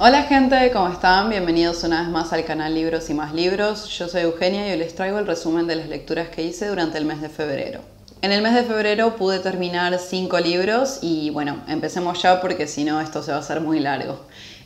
Hola gente, ¿cómo están? Bienvenidos una vez más al canal Libros y Más Libros. Yo soy Eugenia y hoy les traigo el resumen de las lecturas que hice durante el mes de febrero. En el mes de febrero pude terminar 5 libros y bueno, empecemos ya porque si no esto se va a hacer muy largo.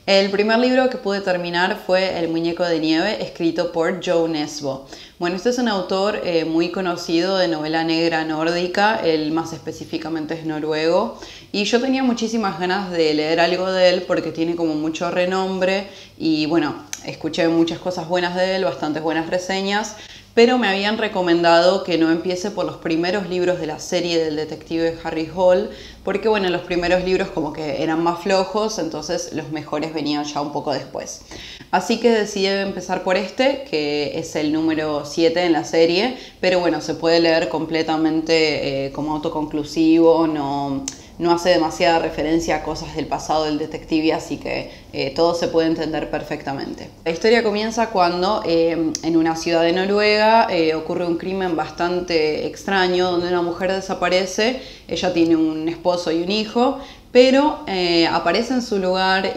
El primer libro que pude terminar fue El muñeco de nieve, escrito por Jo Nesbø. Bueno, este es un autor muy conocido de novela negra nórdica, él más específicamente es noruego, y yo tenía muchísimas ganas de leer algo de él porque tiene como mucho renombre y bueno, escuché muchas cosas buenas de él, bastantes buenas reseñas, pero me habían recomendado que no empiece por los primeros libros de la serie del detective Harry Hole, porque bueno, los primeros libros como que eran más flojos, entonces los mejores venían ya un poco después. Así que decidí empezar por este, que es el número 7 en la serie, pero bueno, se puede leer completamente como autoconclusivo, no hace demasiada referencia a cosas del pasado del detective, así que todo se puede entender perfectamente. La historia comienza cuando en una ciudad de Noruega ocurre un crimen bastante extraño donde una mujer desaparece. Ella tiene un esposo y un hijo, pero aparece en su lugar,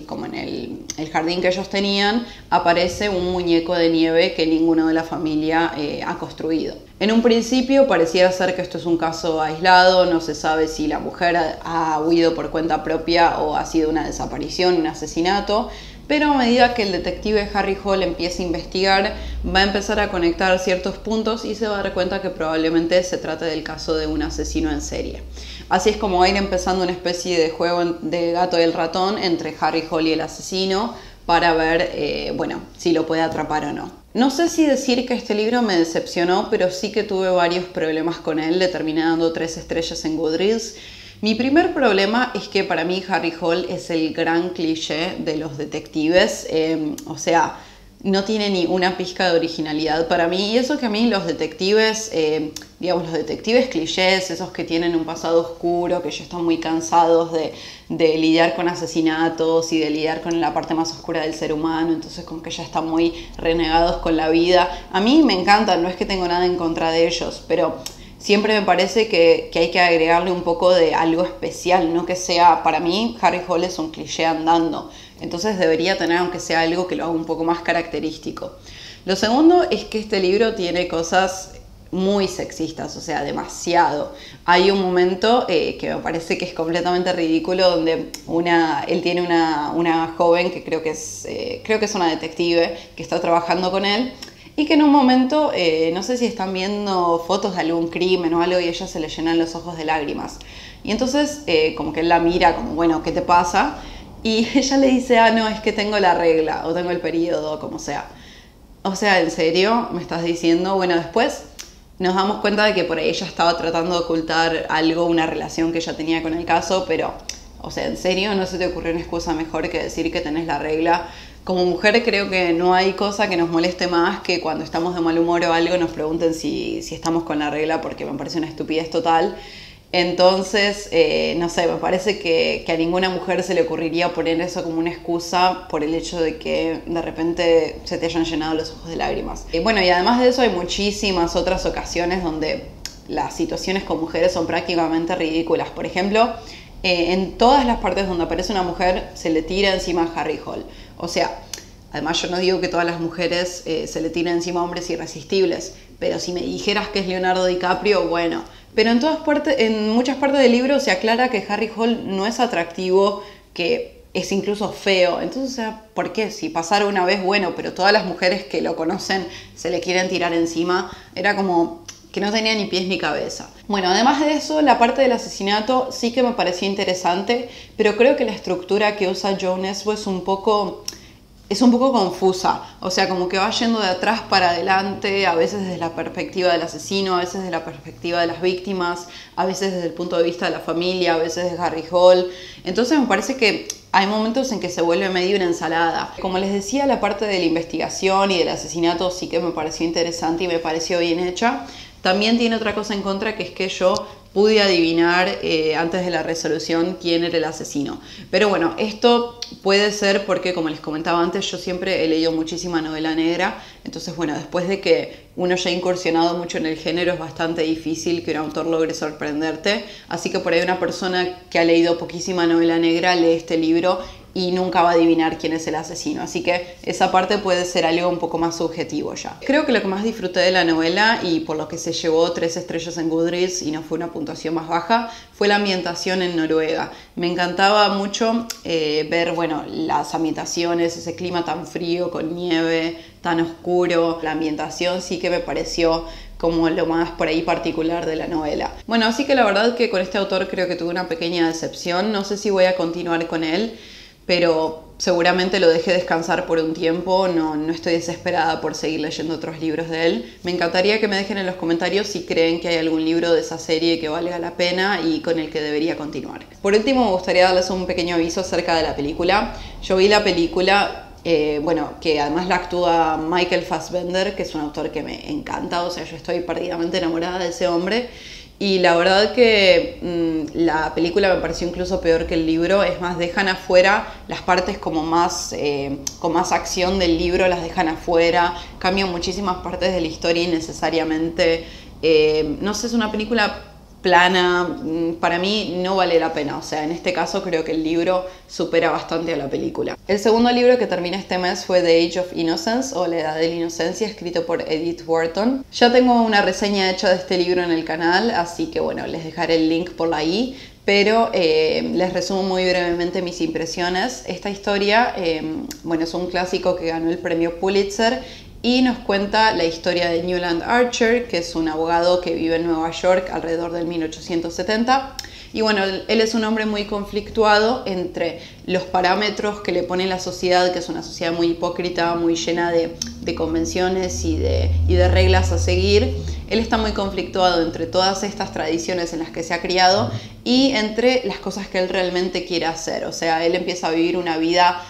como en el jardín que ellos tenían, aparece un muñeco de nieve que ninguno de la familia ha construido. En un principio pareciera ser que esto es un caso aislado, no se sabe si la mujer ha huido por cuenta propia o ha sido una desaparición, un asesinato, pero a medida que el detective Harry Hole empieza a investigar, va a empezar a conectar ciertos puntos y se va a dar cuenta que probablemente se trate del caso de un asesino en serie. Así es como va a ir empezando una especie de juego de gato y el ratón entre Harry Hole y el asesino para ver, si lo puede atrapar o no. No sé si decir que este libro me decepcionó, pero sí que tuve varios problemas con él. Le terminé dando 3 estrellas en Goodreads. Mi primer problema es que para mí Harry Hole es el gran cliché de los detectives. No tiene ni una pizca de originalidad para mí. Y eso que a mí los detectives, los detectives clichés, esos que tienen un pasado oscuro, que ya están muy cansados de lidiar con asesinatos y de lidiar con la parte más oscura del ser humano, entonces como que ya están muy renegados con la vida. A mí me encantan, no es que tengo nada en contra de ellos, pero siempre me parece que hay que agregarle un poco de algo especial, no que sea, para mí Harry Hole es un cliché andando, entonces debería tener aunque sea algo que lo haga un poco más característico. Lo segundo es que este libro tiene cosas muy sexistas, o sea, demasiado. Hay un momento que me parece que es completamente ridículo donde él tiene una joven que creo que es una detective que está trabajando con él y que en un momento, no sé si están viendo fotos de algún crimen o algo y a ella se le llenan los ojos de lágrimas. Y entonces como que él la mira como, bueno, ¿qué te pasa? Y ella le dice, no, es que tengo la regla o tengo el periodo, como sea. O sea, ¿en serio me estás diciendo? Bueno, después nos damos cuenta de que por ahí ella estaba tratando de ocultar algo, una relación que ella tenía con el caso, pero, o sea, ¿en serio no se te ocurrió una excusa mejor que decir que tenés la regla? Como mujer creo que no hay cosa que nos moleste más que cuando estamos de mal humor o algo nos pregunten si estamos con la regla, porque me parece una estupidez total. Entonces, no sé, me parece que a ninguna mujer se le ocurriría poner eso como una excusa por el hecho de que de repente se te hayan llenado los ojos de lágrimas. Y además de eso hay muchísimas otras ocasiones donde las situaciones con mujeres son prácticamente ridículas. Por ejemplo, en todas las partes donde aparece una mujer se le tira encima a Harry Hole. O sea, además yo no digo que todas las mujeres se le tiren encima a hombres irresistibles, pero si me dijeras que es Leonardo DiCaprio, bueno. Pero en muchas partes del libro se aclara que Harry Hole no es atractivo, que es incluso feo. Entonces, o sea, ¿por qué? Si pasara una vez, bueno, pero todas las mujeres que lo conocen se le quieren tirar encima. Era como que no tenía ni pies ni cabeza. Bueno, además de eso, la parte del asesinato sí que me pareció interesante, pero creo que la estructura que usa Jo Nesbø es un poco confusa, o sea, como que va yendo de atrás para adelante, a veces desde la perspectiva del asesino, a veces desde la perspectiva de las víctimas, a veces desde el punto de vista de la familia, a veces de Harry Hole. Entonces me parece que hay momentos en que se vuelve medio una ensalada. Como les decía, la parte de la investigación y del asesinato sí que me pareció interesante y me pareció bien hecha. También tiene otra cosa en contra, que es que yo pude adivinar antes de la resolución quién era el asesino. Pero bueno, esto puede ser porque, como les comentaba antes, yo siempre he leído muchísima novela negra. Entonces, bueno, después de que uno ya ha incursionado mucho en el género, es bastante difícil que un autor logre sorprenderte. Así que por ahí una persona que ha leído poquísima novela negra lee este libro y nunca va a adivinar quién es el asesino. Así que esa parte puede ser algo un poco más subjetivo ya. Creo que lo que más disfruté de la novela, y por lo que se llevó 3 estrellas en Goodreads y no fue una puntuación más baja, fue la ambientación en Noruega. Me encantaba mucho ver, bueno, las ambientaciones, ese clima tan frío, con nieve, tan oscuro. La ambientación sí que me pareció como lo más por ahí particular de la novela. Bueno, así que la verdad que con este autor creo que tuve una pequeña decepción. No sé si voy a continuar con él, pero seguramente lo dejé descansar por un tiempo. No estoy desesperada por seguir leyendo otros libros de él. Me encantaría que me dejen en los comentarios si creen que hay algún libro de esa serie que valga la pena y con el que debería continuar. Por último, me gustaría darles un pequeño aviso acerca de la película. Yo vi la película, bueno, que además la actúa Michael Fassbender, que es un autor que me encanta. O sea, yo estoy perdidamente enamorada de ese hombre. Y la verdad que la película me pareció incluso peor que el libro. Es más, dejan afuera las partes como más, con más acción del libro, las dejan afuera. Cambian muchísimas partes de la historia innecesariamente. No sé, es una película plana. Para mí no vale la pena. O sea, en este caso creo que el libro supera bastante a la película. El segundo libro que terminé este mes fue The Age of Innocence, o La Edad de la Inocencia, escrito por Edith Wharton. Ya tengo una reseña hecha de este libro en el canal, así que bueno, les dejaré el link por ahí. Pero les resumo muy brevemente mis impresiones. Esta historia, bueno, es un clásico que ganó el premio Pulitzer y nos cuenta la historia de Newland Archer, que es un abogado que vive en Nueva York alrededor del 1870. Y bueno, él es un hombre muy conflictuado entre los parámetros que le pone la sociedad, que es una sociedad muy hipócrita, muy llena de convenciones y de reglas a seguir. Él está muy conflictuado entre todas estas tradiciones en las que se ha criado y entre las cosas que él realmente quiere hacer. O sea, él empieza a vivir una vida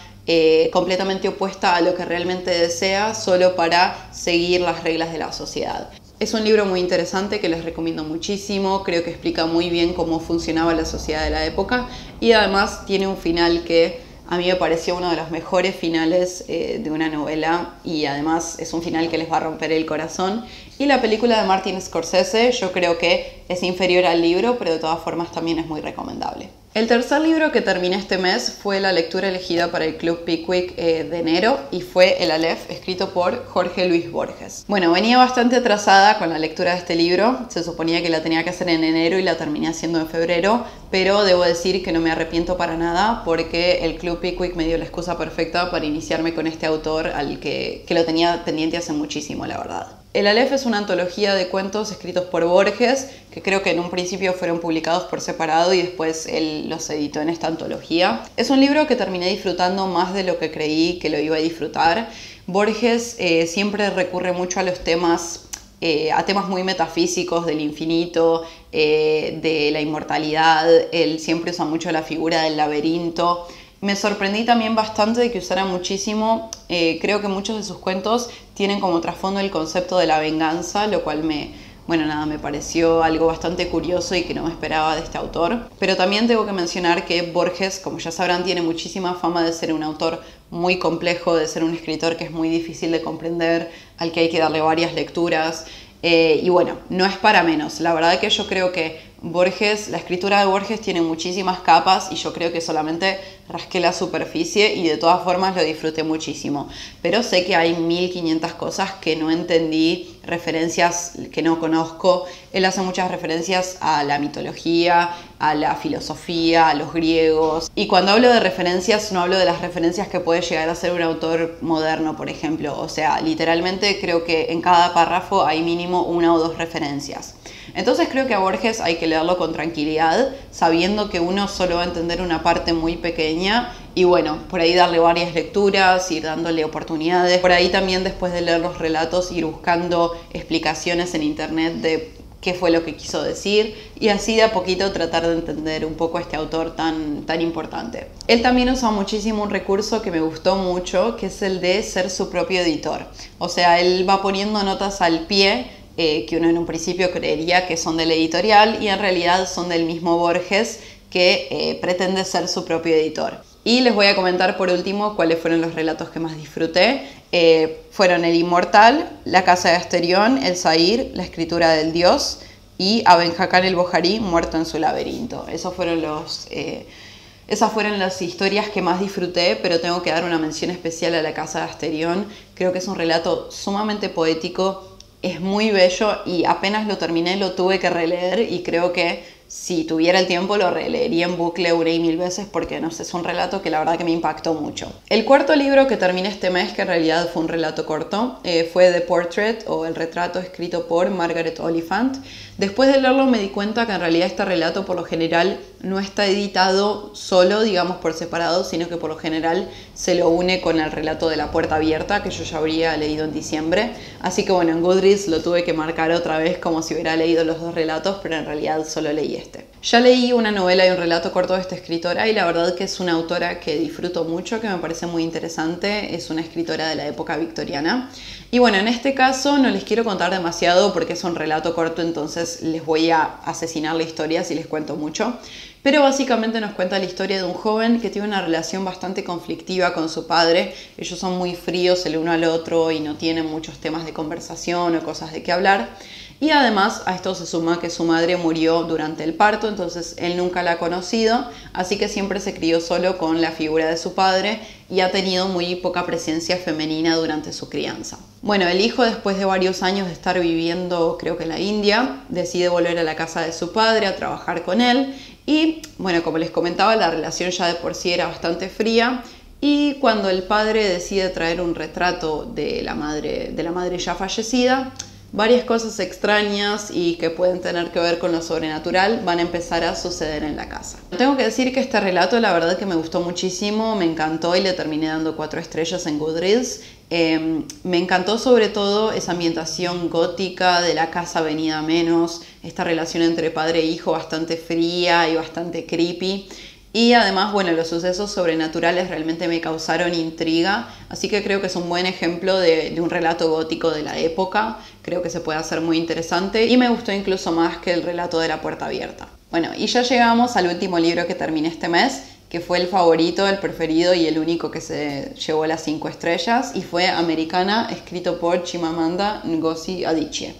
completamente opuesta a lo que realmente desea, solo para seguir las reglas de la sociedad. Es un libro muy interesante que les recomiendo muchísimo. Creo que explica muy bien cómo funcionaba la sociedad de la época y además tiene un final que a mí me pareció uno de los mejores finales de una novela, y además es un final que les va a romper el corazón. Y la película de Martin Scorsese yo creo que es inferior al libro, pero de todas formas también es muy recomendable. El tercer libro que terminé este mes fue la lectura elegida para el Club Pickwick de enero, y fue El Aleph, escrito por Jorge Luis Borges. Bueno, venía bastante atrasada con la lectura de este libro. Se suponía que la tenía que hacer en enero y la terminé haciendo en febrero, pero debo decir que no me arrepiento para nada, porque el Club Pickwick me dio la excusa perfecta para iniciarme con este autor al que lo tenía pendiente hace muchísimo, la verdad. El Aleph es una antología de cuentos escritos por Borges, que creo que en un principio fueron publicados por separado y después él los editó en esta antología. Es un libro que terminé disfrutando más de lo que creí que lo iba a disfrutar. Borges siempre recurre mucho a los temas, a temas muy metafísicos del infinito, de la inmortalidad. Él siempre usa mucho la figura del laberinto. Me sorprendí también bastante de que usara muchísimo, creo que muchos de sus cuentos tienen como trasfondo el concepto de la venganza, lo cual me pareció algo bastante curioso y que no me esperaba de este autor. Pero también tengo que mencionar que Borges, como ya sabrán, tiene muchísima fama de ser un autor muy complejo, de ser un escritor que es muy difícil de comprender, al que hay que darle varias lecturas. Y bueno, no es para menos. La verdad que yo creo que Borges, la escritura de Borges tiene muchísimas capas y yo creo que solamente rasqué la superficie y de todas formas lo disfruté muchísimo. Pero sé que hay 1500 cosas que no entendí, referencias que no conozco. Él hace muchas referencias a la mitología, a la filosofía, a los griegos. Y cuando hablo de referencias, no hablo de las referencias que puede llegar a ser un autor moderno, por ejemplo. O sea, literalmente creo que en cada párrafo hay mínimo 1 o 2 referencias. Entonces creo que a Borges hay que leerlo con tranquilidad, sabiendo que uno solo va a entender una parte muy pequeña y bueno, por ahí darle varias lecturas, ir dándole oportunidades. Por ahí también, después de leer los relatos, ir buscando explicaciones en internet de qué fue lo que quiso decir y así de a poquito tratar de entender un poco a este autor tan importante. Él también usa muchísimo un recurso que me gustó mucho, que es el de ser su propio editor. O sea, él va poniendo notas al pie que uno en un principio creería que son del editorial y en realidad son del mismo Borges, que pretende ser su propio editor. Y les voy a comentar por último cuáles fueron los relatos que más disfruté. Fueron El Inmortal, La Casa de Asterión, El Zahir, La Escritura del Dios y Aben Hakam el Bojarí, Muerto en su laberinto. Esos fueron Esas fueron las historias que más disfruté, pero tengo que dar una mención especial a La Casa de Asterión. Creo que es un relato sumamente poético, es muy bello y apenas lo terminé lo tuve que releer y creo que si tuviera el tiempo lo releería en bucle una y mil veces porque no sé, es un relato que la verdad que me impactó mucho. El cuarto libro que terminé este mes, que en realidad fue un relato corto, fue The Portrait o El retrato, escrito por Margaret Oliphant. Después de leerlo me di cuenta que en realidad este relato por lo general no está editado solo, digamos por separado, sino que por lo general se lo une con el relato de La Puerta Abierta, que yo ya habría leído en diciembre. Así que bueno, en Goodreads lo tuve que marcar otra vez como si hubiera leído los dos relatos, pero en realidad solo leí este. Ya leí una novela y un relato corto de esta escritora y la verdad que es una autora que disfruto mucho, que me parece muy interesante. Es una escritora de la época victoriana. Y bueno, en este caso no les quiero contar demasiado porque es un relato corto, entonces les voy a asesinar la historia si les cuento mucho. Pero básicamente nos cuenta la historia de un joven que tiene una relación bastante conflictiva con su padre. Ellos son muy fríos el uno al otro y no tienen muchos temas de conversación o cosas de qué hablar. Y además a esto se suma que su madre murió durante el parto, entonces él nunca la ha conocido, así que siempre se crió solo con la figura de su padre y ha tenido muy poca presencia femenina durante su crianza. Bueno, el hijo, después de varios años de estar viviendo, creo que en la India, decide volver a la casa de su padre a trabajar con él y, bueno, como les comentaba, la relación ya de por sí era bastante fría. Y cuando el padre decide traer un retrato de la madre ya fallecida, varias cosas extrañas y que pueden tener que ver con lo sobrenatural van a empezar a suceder en la casa. Tengo que decir que este relato la verdad que me gustó muchísimo, me encantó y le terminé dando 4 estrellas en Goodreads. Me encantó sobre todo esa ambientación gótica de la casa venida menos, esta relación entre padre e hijo bastante fría y bastante creepy. Y además, bueno, los sucesos sobrenaturales realmente me causaron intriga, así que creo que es un buen ejemplo de un relato gótico de la época. Creo que se puede hacer muy interesante y me gustó incluso más que el relato de La Puerta Abierta. Bueno, y ya llegamos al último libro que terminé este mes, que fue el favorito, el preferido y el único que se llevó las 5 estrellas, y fue Americana, escrito por Chimamanda Ngozi Adichie.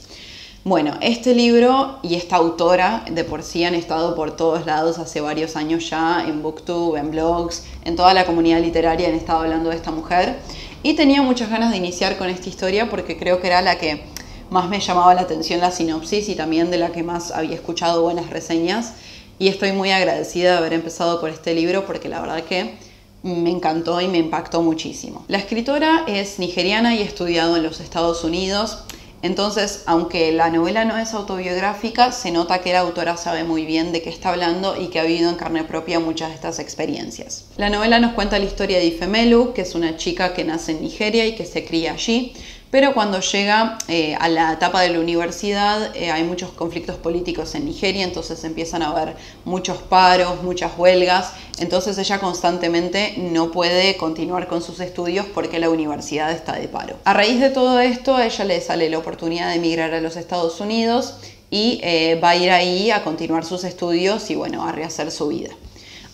Bueno, este libro y esta autora de por sí han estado por todos lados hace varios años ya, en Booktube, en blogs, en toda la comunidad literaria han estado hablando de esta mujer. Y tenía muchas ganas de iniciar con esta historia porque creo que era la que más me llamaba la atención la sinopsis y también de la que más había escuchado buenas reseñas. Y estoy muy agradecida de haber empezado por este libro porque la verdad que me encantó y me impactó muchísimo. La escritora es nigeriana y ha estudiado en los Estados Unidos. Entonces, aunque la novela no es autobiográfica, se nota que la autora sabe muy bien de qué está hablando y que ha vivido en carne propia muchas de estas experiencias. La novela nos cuenta la historia de Ifemelu, que es una chica que nace en Nigeria y que se cría allí, pero cuando llega a la etapa de la universidad hay muchos conflictos políticos en Nigeria, entonces empiezan a haber muchos paros, muchas huelgas, entonces ella constantemente no puede continuar con sus estudios porque la universidad está de paro. A raíz de todo esto, a ella le sale la oportunidad de emigrar a los Estados Unidos y va a ir ahí a continuar sus estudios y bueno, a rehacer su vida.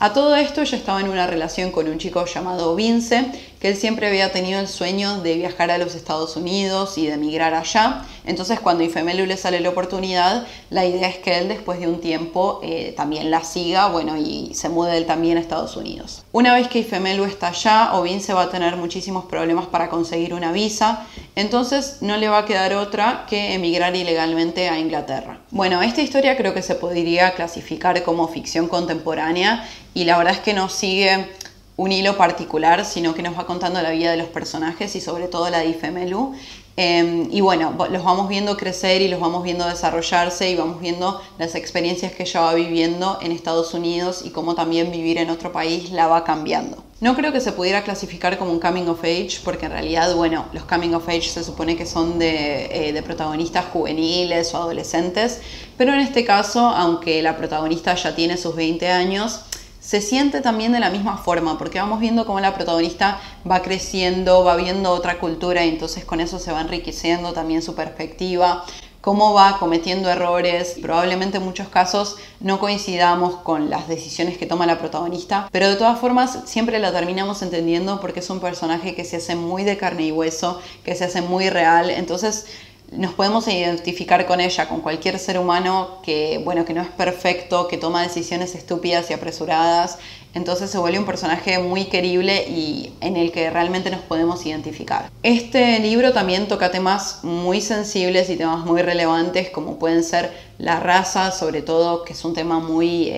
A todo esto ella estaba en una relación con un chico llamado Vince, que él siempre había tenido el sueño de viajar a los Estados Unidos y de emigrar allá. Entonces cuando Ifemelu le sale la oportunidad, la idea es que él después de un tiempo también la siga, bueno, y se mude él también a Estados Unidos. Una vez que Ifemelu está allá, Vince va a tener muchísimos problemas para conseguir una visa, entonces no le va a quedar otra que emigrar ilegalmente a Inglaterra. Bueno, esta historia creo que se podría clasificar como ficción contemporánea y la verdad es que no sigue un hilo particular, sino que nos va contando la vida de los personajes y sobre todo la de Ifemelu. Y bueno, los vamos viendo crecer y los vamos viendo desarrollarse y vamos viendo las experiencias que ella va viviendo en Estados Unidos y cómo también vivir en otro país la va cambiando. No creo que se pudiera clasificar como un coming of age porque en realidad, bueno, los coming of age se supone que son de protagonistas juveniles o adolescentes, pero en este caso, aunque la protagonista ya tiene sus 20 años, se siente también de la misma forma, porque vamos viendo cómo la protagonista va creciendo, va viendo otra cultura y entonces con eso se va enriqueciendo también su perspectiva, cómo va cometiendo errores. Probablemente en muchos casos no coincidamos con las decisiones que toma la protagonista, pero de todas formas siempre la terminamos entendiendo porque es un personaje que se hace muy de carne y hueso, que se hace muy real, entonces nos podemos identificar con ella, con cualquier ser humano que, bueno, que no es perfecto, que toma decisiones estúpidas y apresuradas. Entonces se vuelve un personaje muy querible y en el que realmente nos podemos identificar. Este libro también toca temas muy sensibles y temas muy relevantes, como pueden ser la raza, sobre todo, que es un tema muy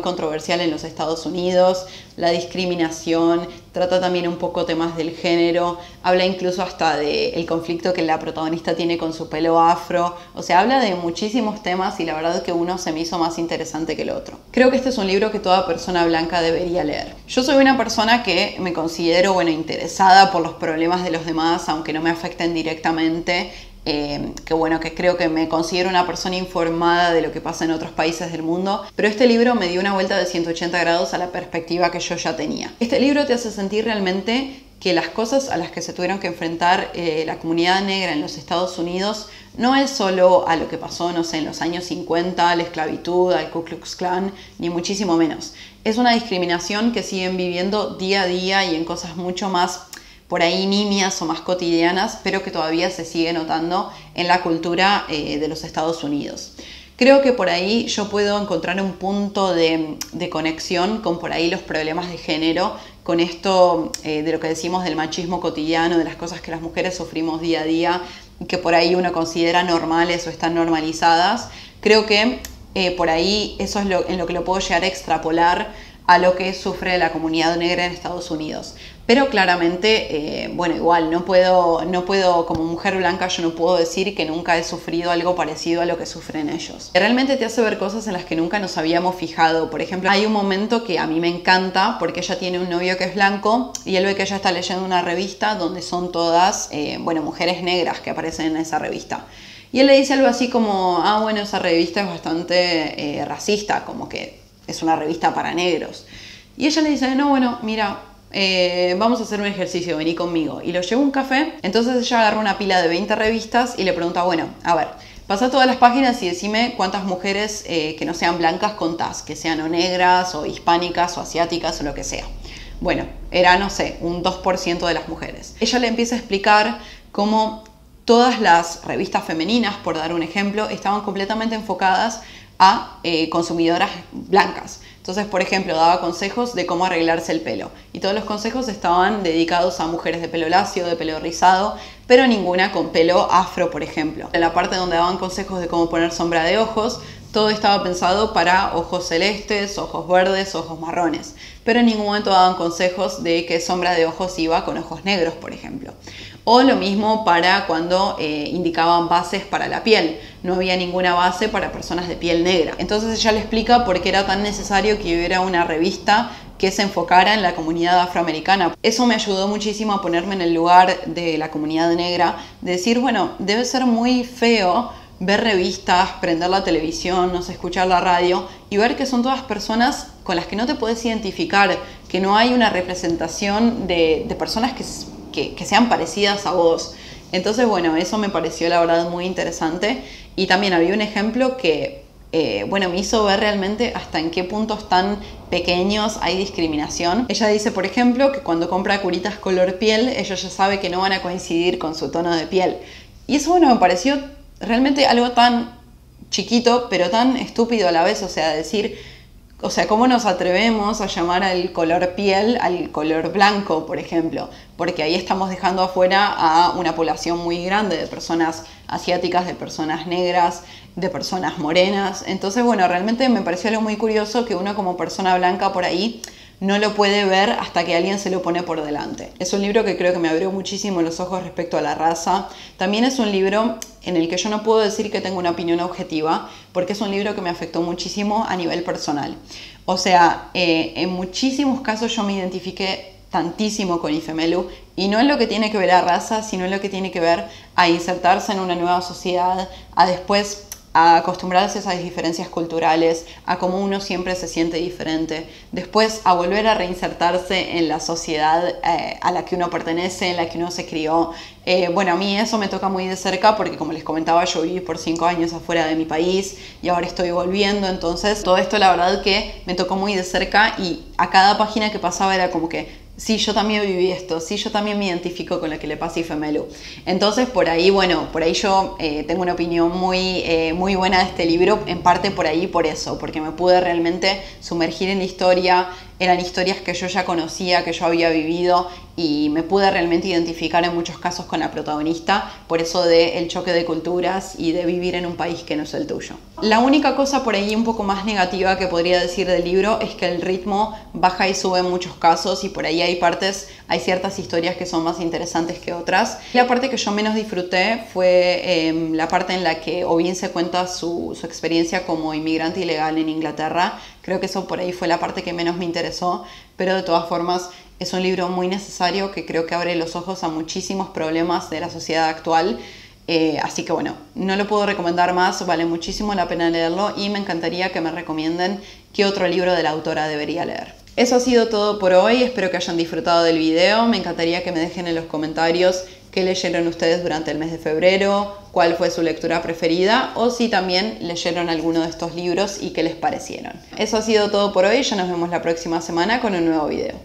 controversial en los Estados Unidos, la discriminación, trata también un poco temas del género, habla incluso hasta del conflicto que la protagonista tiene con su pelo afro, o sea, habla de muchísimos temas y la verdad es que uno se me hizo más interesante que el otro. Creo que este es un libro que toda persona blanca debería leer. Yo soy una persona que me considero, bueno, interesada por los problemas de los demás, aunque no me afecten directamente. Que creo que me considero una persona informada de lo que pasa en otros países del mundo, pero este libro me dio una vuelta de 180 grados a la perspectiva que yo ya tenía. Este libro te hace sentir realmente que las cosas a las que se tuvieron que enfrentar la comunidad negra en los Estados Unidos no es solo a lo que pasó, no sé, en los años 50, la esclavitud, al Ku Klux Klan, ni muchísimo menos. Es una discriminación que siguen viviendo día a día y en cosas mucho más por ahí nimias o más cotidianas, pero que todavía se sigue notando en la cultura de los Estados Unidos. Creo que por ahí yo puedo encontrar un punto de conexión con por ahí los problemas de género, con esto de lo que decimos del machismo cotidiano, de las cosas que las mujeres sufrimos día a día, que por ahí uno considera normales o están normalizadas. Creo que por ahí eso es en lo que lo puedo llegar a extrapolar a lo que sufre la comunidad negra en Estados Unidos. Pero claramente, igual, no puedo, como mujer blanca, yo no puedo decir que nunca he sufrido algo parecido a lo que sufren ellos. Realmente te hace ver cosas en las que nunca nos habíamos fijado. Por ejemplo, hay un momento que a mí me encanta porque ella tiene un novio que es blanco y él ve que ella está leyendo una revista donde son todas, mujeres negras que aparecen en esa revista. Y él le dice algo así como, esa revista es bastante racista, como que es una revista para negros. Y ella le dice, no, bueno, mira, vamos a hacer un ejercicio, vení conmigo. Y lo lleva a un café. Entonces ella agarra una pila de 20 revistas y le pregunta, bueno, a ver, pasa todas las páginas y decime cuántas mujeres que no sean blancas contás, que sean o negras, o hispánicas, o asiáticas, o lo que sea. Bueno, era, no sé, un 2% de las mujeres. Ella le empieza a explicar cómo todas las revistas femeninas, por dar un ejemplo, estaban completamente enfocadas a consumidoras blancas. Entonces, por ejemplo, daba consejos de cómo arreglarse el pelo. Y todos los consejos estaban dedicados a mujeres de pelo lacio, de pelo rizado, pero ninguna con pelo afro, por ejemplo. En la parte donde daban consejos de cómo poner sombra de ojos, todo estaba pensado para ojos celestes, ojos verdes, ojos marrones. Pero en ningún momento daban consejos de qué sombra de ojos iba con ojos negros, por ejemplo. O lo mismo para cuando indicaban bases para la piel. No había ninguna base para personas de piel negra. Entonces ella le explica por qué era tan necesario que hubiera una revista que se enfocara en la comunidad afroamericana. Eso me ayudó muchísimo a ponerme en el lugar de la comunidad negra, de decir, bueno, debe ser muy feo ver revistas, prender la televisión, no sé, escuchar la radio y ver que son todas personas con las que no te puedes identificar, que no hay una representación de personas que sean parecidas a vos. Entonces, bueno, eso me pareció la verdad muy interesante. Y también había un ejemplo que, me hizo ver realmente hasta en qué puntos tan pequeños hay discriminación. Ella dice, por ejemplo, que cuando compra curitas color piel, ella ya sabe que no van a coincidir con su tono de piel. Y eso, me pareció realmente algo tan chiquito, pero tan estúpido a la vez. O sea, ¿cómo nos atrevemos a llamar al color piel al color blanco, por ejemplo? Porque ahí estamos dejando afuera a una población muy grande de personas asiáticas, de personas negras, de personas morenas. Entonces, realmente me pareció algo muy curioso que uno como persona blanca por ahí no lo puede ver hasta que alguien se lo pone por delante. Es un libro que creo que me abrió muchísimo los ojos respecto a la raza. También es un libro en el que yo no puedo decir que tengo una opinión objetiva, porque es un libro que me afectó muchísimo a nivel personal. O sea, en muchísimos casos yo me identifiqué tantísimo con Ifemelu, y no en lo que tiene que ver a raza, sino en lo que tiene que ver a insertarse en una nueva sociedad, a después a acostumbrarse a esas diferencias culturales, a cómo uno siempre se siente diferente, después a volver a reinsertarse en la sociedad a la que uno pertenece, en la que uno se crió. A mí eso me toca muy de cerca porque, como les comentaba, yo viví por 5 años afuera de mi país y ahora estoy volviendo. Entonces todo esto la verdad que me tocó muy de cerca, y a cada página que pasaba era como que sí, yo también viví esto, sí, yo también me identifico con lo que le pasa a Ifemelu. Entonces, por ahí, bueno, por ahí yo tengo una opinión muy buena de este libro, en parte por ahí, por eso, porque me pude realmente sumergir en la historia, eran historias que yo ya conocía, que yo había vivido, y me pude realmente identificar en muchos casos con la protagonista, por eso del choque de culturas y de vivir en un país que no es el tuyo. La única cosa por ahí un poco más negativa que podría decir del libro es que el ritmo baja y sube en muchos casos, y por ahí hay ciertas historias que son más interesantes que otras. La parte que yo menos disfruté fue la parte en la que Ovin se cuenta su experiencia como inmigrante ilegal en Inglaterra. Creo que eso por ahí fue la parte que menos me interesó, pero de todas formas es un libro muy necesario que creo que abre los ojos a muchísimos problemas de la sociedad actual. Así que bueno, no lo puedo recomendar más, vale muchísimo la pena leerlo y me encantaría que me recomienden qué otro libro de la autora debería leer. Eso ha sido todo por hoy, espero que hayan disfrutado del video, me encantaría que me dejen en los comentarios qué leyeron ustedes durante el mes de febrero, cuál fue su lectura preferida o si también leyeron alguno de estos libros y qué les parecieron. Eso ha sido todo por hoy, ya nos vemos la próxima semana con un nuevo video.